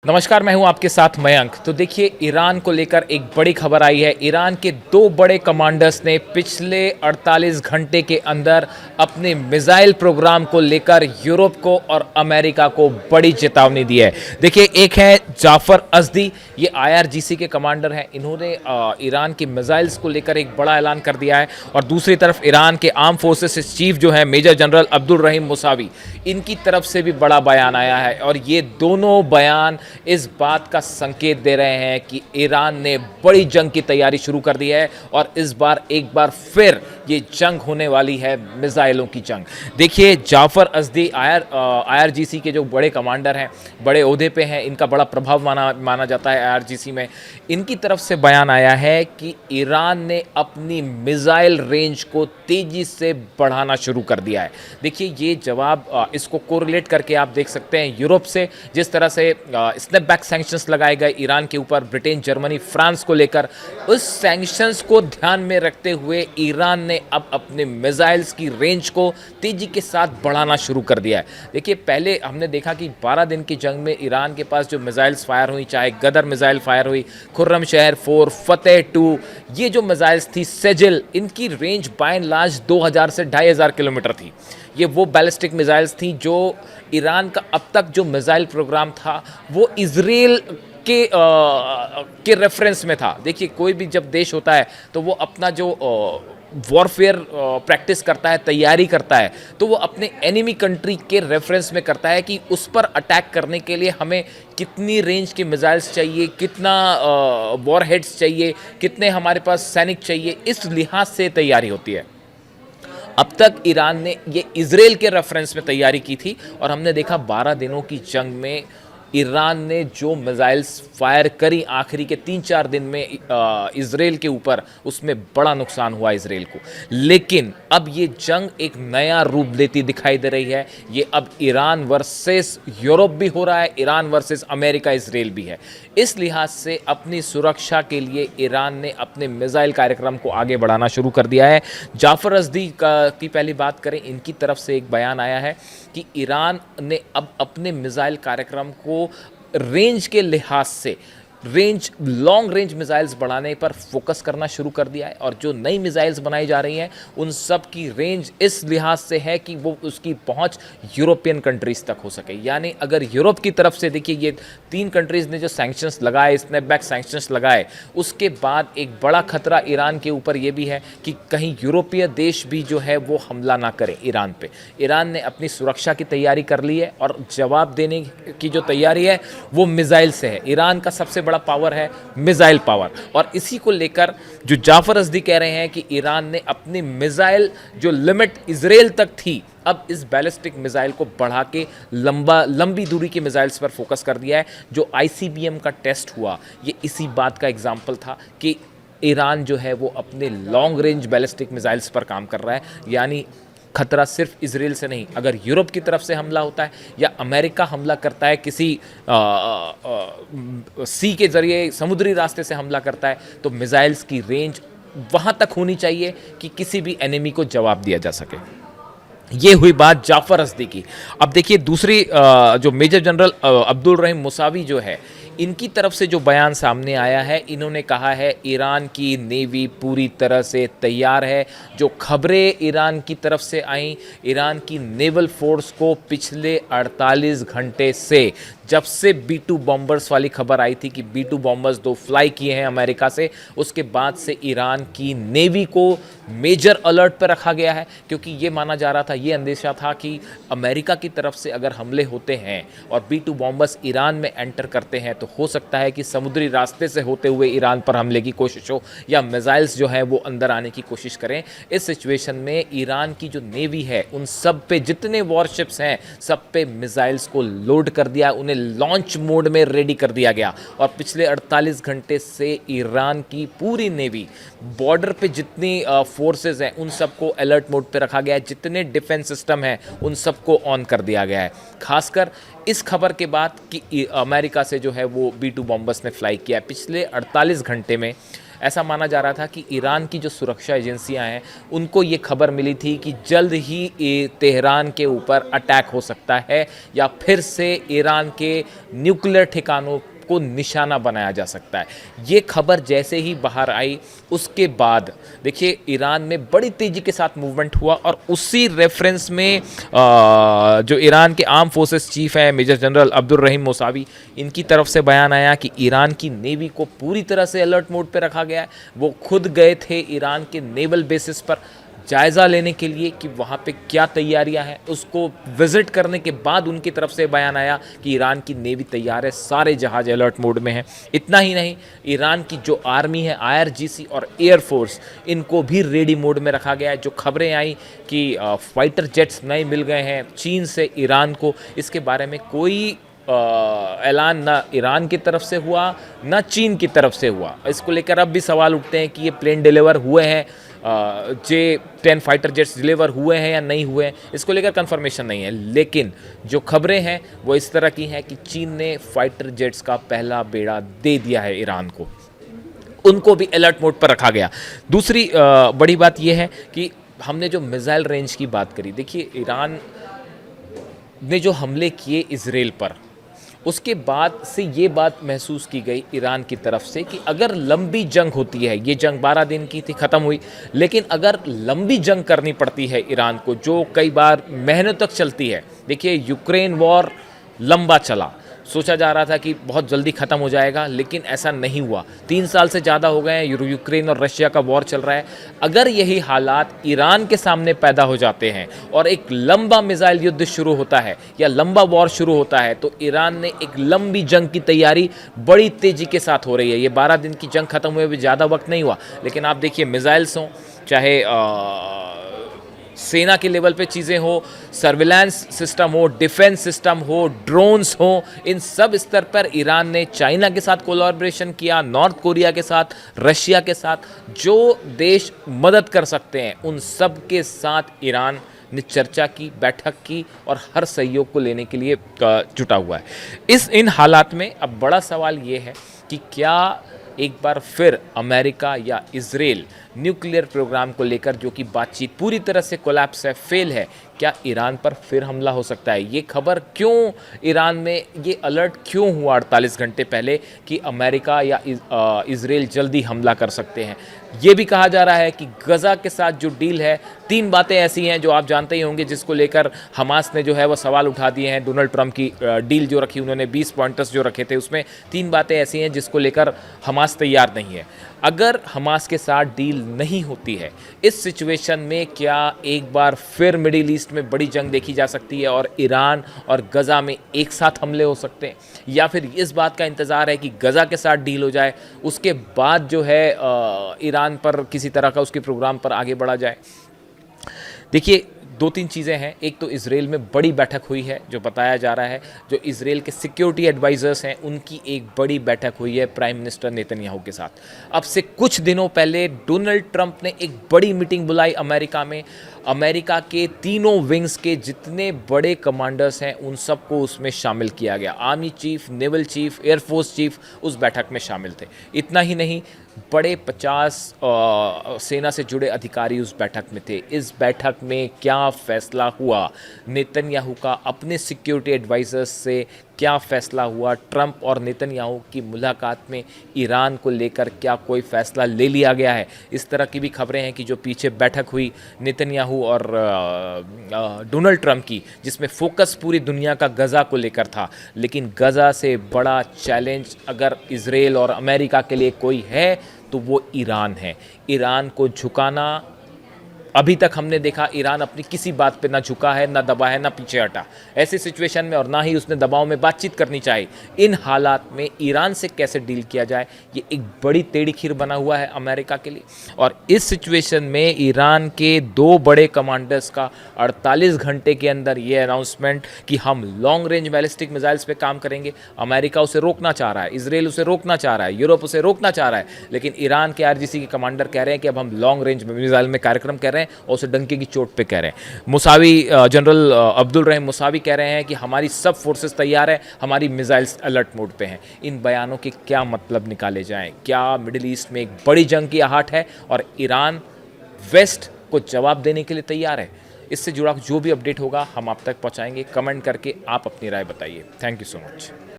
नमस्कार, मैं हूं आपके साथ मयंक। तो देखिए, ईरान को लेकर एक बड़ी खबर आई है। ईरान के दो बड़े कमांडर्स ने पिछले 48 घंटे के अंदर अपने मिसाइल प्रोग्राम को लेकर यूरोप को और अमेरिका को बड़ी चेतावनी दी है। देखिए, एक है जाफर अजदी, ये आईआरजीसी के कमांडर हैं। इन्होंने ईरान की मिसाइल्स को लेकर एक बड़ा ऐलान कर दिया है। और दूसरी तरफ ईरान के आर्म फोर्सेस चीफ जो है मेजर जनरल अब्दुल रहीम मुसावी, इनकी तरफ से भी बड़ा बयान आया है। और ये दोनों बयान इस बात का संकेत दे रहे हैं कि ईरान ने बड़ी जंग की तैयारी शुरू कर दी है और इस बार एक बार फिर ये जंग होने वाली है, मिसाइलों की जंग। देखिए, जाफर अजदी आईआरजीसी के जो बड़े कमांडर हैं, बड़े ओहदे पे हैं, इनका बड़ा प्रभाव माना जाता है आईआरजीसी में। इनकी तरफ से बयान आया है कि ईरान ने अपनी मिसाइल रेंज को तेजी से बढ़ाना शुरू कर दिया है। देखिए, ये जवाब इसको कोरिलेट करके आप देख सकते हैं यूरोप से, जिस तरह से स्नैपबैक सैंक्शंस लगाए गए ईरान के ऊपर, ब्रिटेन, जर्मनी, फ्रांस को लेकर। उस सैंक्शंस को ध्यान में रखते हुए ईरान ने अब अपने मिसाइल्स की रेंज को तेजी के साथ बढ़ाना शुरू कर दिया है। देखिए, पहले हमने देखा कि 12 दिन की जंग में ईरान के पास जो मिसाइल्स फायर हुई, चाहे गदर मिसाइल फायर हुई, खुर्रम शहर 4, फतेह 2, ये जो मिसाइल्स थी, सेजिल, इनकी रेंज बाय एंड लार्ज 2000 से 2500 किलोमीटर थी। ये वो बैलिस्टिक मिसाइल्स थी जो ईरान का अब तक जो मिसाइल प्रोग्राम था वो इजराइल के रेफरेंस में था। देखिए, कोई भी जब देश होता है तो वो अपना जो वॉरफेयर प्रैक्टिस करता है, तैयारी करता है, तो वो अपने एनिमी कंट्री के रेफरेंस में करता है कि उस पर अटैक करने के लिए हमें कितनी रेंज के मिसाइल्स चाहिए, कितना वॉर हेड्स चाहिए, कितने हमारे पास सैनिक चाहिए, इस लिहाज से तैयारी होती है। अब तक ईरान ने ये इजराइल के रेफरेंस में तैयारी की थी और हमने देखा 12 दिनों की जंग में ईरान ने जो मिसाइल्स फायर करी आखिरी के 3-4 दिन में इजराइल के ऊपर, उसमें बड़ा नुकसान हुआ इजराइल को। लेकिन अब ये जंग एक नया रूप लेती दिखाई दे रही है। ये अब ईरान वर्सेस यूरोप भी हो रहा है, ईरान वर्सेस अमेरिका, इजराइल भी है। इस लिहाज से अपनी सुरक्षा के लिए ईरान ने अपने मिसाइल कार्यक्रम को आगे बढ़ाना शुरू कर दिया है। जाफर अजदी की पहली बात करें, इनकी तरफ से एक बयान आया है कि ईरान ने अब अपने मिसाइल कार्यक्रम को रेंज के लिहाज से लॉन्ग रेंज मिसाइल्स बढ़ाने पर फोकस करना शुरू कर दिया है। और जो नई मिसाइल्स बनाई जा रही हैं उन सब की रेंज इस लिहाज से है कि वो उसकी पहुंच यूरोपियन कंट्रीज तक हो सके। यानी अगर यूरोप की तरफ से, देखिए, ये 3 कंट्रीज ने जो सैंक्शंस लगाए, स्नैपबैक सैंक्शंस लगाए, उसके बाद एक बड़ा खतरा ईरान के ऊपर ये भी है कि कहीं यूरोपीय देश भी जो है वो हमला ना करें ईरान पे। ईरान ने अपनी सुरक्षा की तैयारी कर ली है और जवाब देने की जो तैयारी है वो मिसाइल से है। ईरान का सबसे बड़ा पावर है मिसाइल पावर। और इसी को लेकर जो जाफर अजदी कह रहे हैं कि ईरान ने अपनी मिसाइल जो लिमिट इजराइल तक थी, अब इस बैलिस्टिक मिसाइल को बढ़ा के लंबी दूरी के मिसाइल्स पर फोकस कर दिया है। जो आईसीबीएम का टेस्ट हुआ, ये इसी बात का एग्जाम्पल था कि ईरान जो है वो अपने लॉन्ग रेंज बैलिस्टिक मिसाइल्स पर काम कर रहा है। यानी खतरा सिर्फ इजराइल से नहीं, अगर यूरोप की तरफ से हमला होता है या अमेरिका हमला करता है, किसी सी के जरिए, समुद्री रास्ते से हमला करता है, तो मिसाइल्स की रेंज वहाँ तक होनी चाहिए कि किसी भी एनिमी को जवाब दिया जा सके। ये हुई बात जाफर अजदी की। अब देखिए, दूसरी जो मेजर जनरल अब्दुल रहीम मुसावी जो है, इनकी तरफ से जो बयान सामने आया है, इन्होंने कहा है ईरान की नेवी पूरी तरह से तैयार है। जो खबरें ईरान की तरफ से आई, ईरान की नेवल फोर्स को पिछले 48 घंटे से, जब से B-2 बॉम्बर्स वाली खबर आई थी कि B-2 बॉम्बर्स 2 फ्लाई किए हैं अमेरिका से, उसके बाद से ईरान की नेवी को मेजर अलर्ट पर रखा गया है। क्योंकि ये माना जा रहा था, ये अंदेशा था कि अमेरिका की तरफ से अगर हमले होते हैं और B-2 बॉम्बर्स ईरान में एंटर करते हैं तो हो सकता है कि समुद्री रास्ते से होते हुए ईरान पर हमले की कोशिश हो या मिसाइल्स जो है वो अंदर आने की कोशिश करें। इस सिचुएशन में ईरान की जो नेवी है, उन सब पे जितने वॉरशिप्स हैं, सब पे मिसाइल्स को लोड कर दिया, उन्हें लॉन्च मोड में रेडी कर दिया गया। और पिछले 48 घंटे से ईरान की पूरी नेवी, बॉर्डर पे जितनी फोर्सेस हैं, उन सबको अलर्ट मोड पे रखा गया है। जितने डिफेंस सिस्टम हैं उन सबको ऑन कर दिया गया है। खासकर इस खबर के बाद कि अमेरिका से जो है वो B-2 बॉम्बर्स ने फ्लाई किया है। पिछले 48 घंटे में ऐसा माना जा रहा था कि ईरान की जो सुरक्षा एजेंसियां हैं उनको ये खबर मिली थी कि जल्द ही तेहरान के ऊपर अटैक हो सकता है या फिर से ईरान के न्यूक्लियर ठिकानों को निशाना बनाया जा सकता है। ये खबर जैसे ही बाहर आई उसके बाद देखिए ईरान में बड़ी तेज़ी के साथ मूवमेंट हुआ और उसी रेफरेंस में जो ईरान के आर्म फोर्सेस चीफ हैं मेजर जनरल अब्दुल रहीम मौसावी, इनकी तरफ से बयान आया कि ईरान की नेवी को पूरी तरह से अलर्ट मोड पे रखा गया है। वो खुद गए थे ईरान के नेवल बेसिस पर जायज़ा लेने के लिए कि वहाँ पे क्या तैयारियां हैं। उसको विज़िट करने के बाद उनकी तरफ से बयान आया कि ईरान की नेवी तैयार है, सारे जहाज अलर्ट मोड में हैं। इतना ही नहीं, ईरान की जो आर्मी है IRGC और एयरफोर्स, इनको भी रेडी मोड में रखा गया है। जो खबरें आई कि फाइटर जेट्स नए मिल गए हैं चीन से ईरान को, इसके बारे में कोई ऐलान ना ईरान की तरफ से हुआ ना चीन की तरफ से हुआ। इसको लेकर अब भी सवाल उठते हैं कि ये प्लेन डिलीवर हुए हैं, J-10 फाइटर जेट्स डिलीवर हुए हैं या नहीं हुए हैं, इसको लेकर कंफर्मेशन नहीं है। लेकिन जो खबरें हैं वो इस तरह की हैं कि चीन ने फाइटर जेट्स का पहला बेड़ा दे दिया है ईरान को, उनको भी अलर्ट मोड पर रखा गया। दूसरी बड़ी बात यह है कि हमने जो मिसाइल रेंज की बात करी, देखिए ईरान ने जो हमले किए इजराइल पर, उसके बाद से ये बात महसूस की गई ईरान की तरफ से कि अगर लंबी जंग होती है, ये जंग 12 दिन की थी, ख़त्म हुई, लेकिन अगर लंबी जंग करनी पड़ती है ईरान को, जो कई बार महीनों तक चलती है। देखिए यूक्रेन वॉर लंबा चला, सोचा जा रहा था कि बहुत जल्दी ख़त्म हो जाएगा, लेकिन ऐसा नहीं हुआ। 3 साल से ज़्यादा हो गए हैं यूक्रेन और रशिया का वॉर चल रहा है। अगर यही हालात ईरान के सामने पैदा हो जाते हैं और एक लंबा मिसाइल युद्ध शुरू होता है या लंबा वॉर शुरू होता है, तो ईरान ने एक लंबी जंग की तैयारी बड़ी तेज़ी के साथ हो रही है। ये 12 दिन की जंग ख़त्म हुए भी ज़्यादा वक्त नहीं हुआ, लेकिन आप देखिए मिसाइल्स हों, चाहे सेना के लेवल पे चीज़ें हो, सर्विलांस सिस्टम हो, डिफेंस सिस्टम हो, ड्रोन्स हो, इन सब स्तर पर ईरान ने चाइना के साथ कोलैबोरेशन किया, नॉर्थ कोरिया के साथ, रशिया के साथ, जो देश मदद कर सकते हैं उन सब के साथ ईरान ने चर्चा की, बैठक की और हर सहयोग को लेने के लिए जुटा हुआ है। इन हालात में अब बड़ा सवाल ये है कि क्या एक बार फिर अमेरिका या इजराइल न्यूक्लियर प्रोग्राम को लेकर, जो कि बातचीत पूरी तरह से कोलैप्स है, फेल है, क्या ईरान पर फिर हमला हो सकता है? ये खबर क्यों ईरान में, ये अलर्ट क्यों हुआ 48 घंटे पहले कि अमेरिका या इजराइल जल्दी हमला कर सकते हैं? ये भी कहा जा रहा है कि गज़ा के साथ जो डील है, 3 बातें ऐसी हैं जो आप जानते ही होंगे, जिसको लेकर हमास ने जो है वो सवाल उठा दिए हैं। डोनाल्ड ट्रंप की डील जो रखी, उन्होंने 20 पॉइंटर्स जो रखे थे, उसमें 3 बातें ऐसी हैं जिसको लेकर हमास तैयार नहीं है। अगर हमास के साथ डील नहीं होती है, इस सिचुएशन में क्या एक बार फिर मिडिल ईस्ट में बड़ी जंग देखी जा सकती है और ईरान और गज़ा में एक साथ हमले हो सकते हैं? या फिर इस बात का इंतज़ार है कि गज़ा के साथ डील हो जाए, उसके बाद जो है ईरान पर किसी तरह का उसके प्रोग्राम पर आगे बढ़ा जाए? देखिए 2-3 चीज़ें हैं। एक तो इजराइल में बड़ी बैठक हुई है, जो बताया जा रहा है, जो इजराइल के सिक्योरिटी एडवाइज़र्स हैं उनकी एक बड़ी बैठक हुई है प्राइम मिनिस्टर नेतन्याहू के साथ। अब से कुछ दिनों पहले डोनाल्ड ट्रंप ने एक बड़ी मीटिंग बुलाई अमेरिका में। अमेरिका के तीनों विंग्स के जितने बड़े कमांडर्स हैं उन सबको उसमें शामिल किया गया। Army chief, naval chief, air force chief उस बैठक में शामिल थे। इतना ही नहीं, बड़े 50 सेना से जुड़े अधिकारी उस बैठक में थे। इस बैठक में क्या फैसला हुआ, नेतन्याहू का अपने सिक्योरिटी एडवाइजर्स से क्या फैसला हुआ, ट्रंप और नेतन्याहू की मुलाकात में ईरान को लेकर क्या कोई फैसला ले लिया गया है? इस तरह की भी खबरें हैं कि जो पीछे बैठक हुई नेतन्याहू और डोनाल्ड ट्रंप की, जिसमें फोकस पूरी दुनिया का गज़ा को लेकर था, लेकिन गज़ा से बड़ा चैलेंज अगर इजराइल और अमेरिका के लिए कोई है तो वो ईरान है। ईरान को झुकाना, अभी तक हमने देखा ईरान अपनी किसी बात पे ना झुका है, ना दबा है, ना पीछे हटा। ऐसी सिचुएशन में, और ना ही उसने दबाव में बातचीत करनी चाहिए। इन हालात में ईरान से कैसे डील किया जाए, ये एक बड़ी टेढ़ी खीर बना हुआ है अमेरिका के लिए। और इस सिचुएशन में ईरान के 2 बड़े कमांडर्स का 48 घंटे के अंदर ये अनाउंसमेंट कि हम लॉन्ग रेंज बैलिस्टिक मिसाइल्स पे काम करेंगे। अमेरिका उसे रोकना चाह रहा है, इजराइल उसे रोकना चाह रहा है, यूरोप उसे रोकना चाह रहा है, लेकिन ईरान के IRGC के कमांडर कह रहे हैं कि अब हम लॉन्ग रेंज मिसाइल में कार्यक्रम कर रहे हैं। रहे हैं और उसे डंके की चोट पे कह रहे हैं। मुसावी जनरल अब्दुल रहीम मुसावी कह रहे हैं कि हमारी सब फोर्सेस तैयार है, हमारी मिसाइल्स अलर्ट मोड पे हैं। इन बयानों के क्या मतलब निकाले जाएं? क्या मिडिल ईस्ट में एक बड़ी जंग की आहट है और ईरान वेस्ट को जवाब देने के लिए तैयार है? इससे जुड़ा जो भी अपडेट होगा हम आप तक पहुंचाएंगे। कमेंट करके आप अपनी राय बताइए। Thank you so much.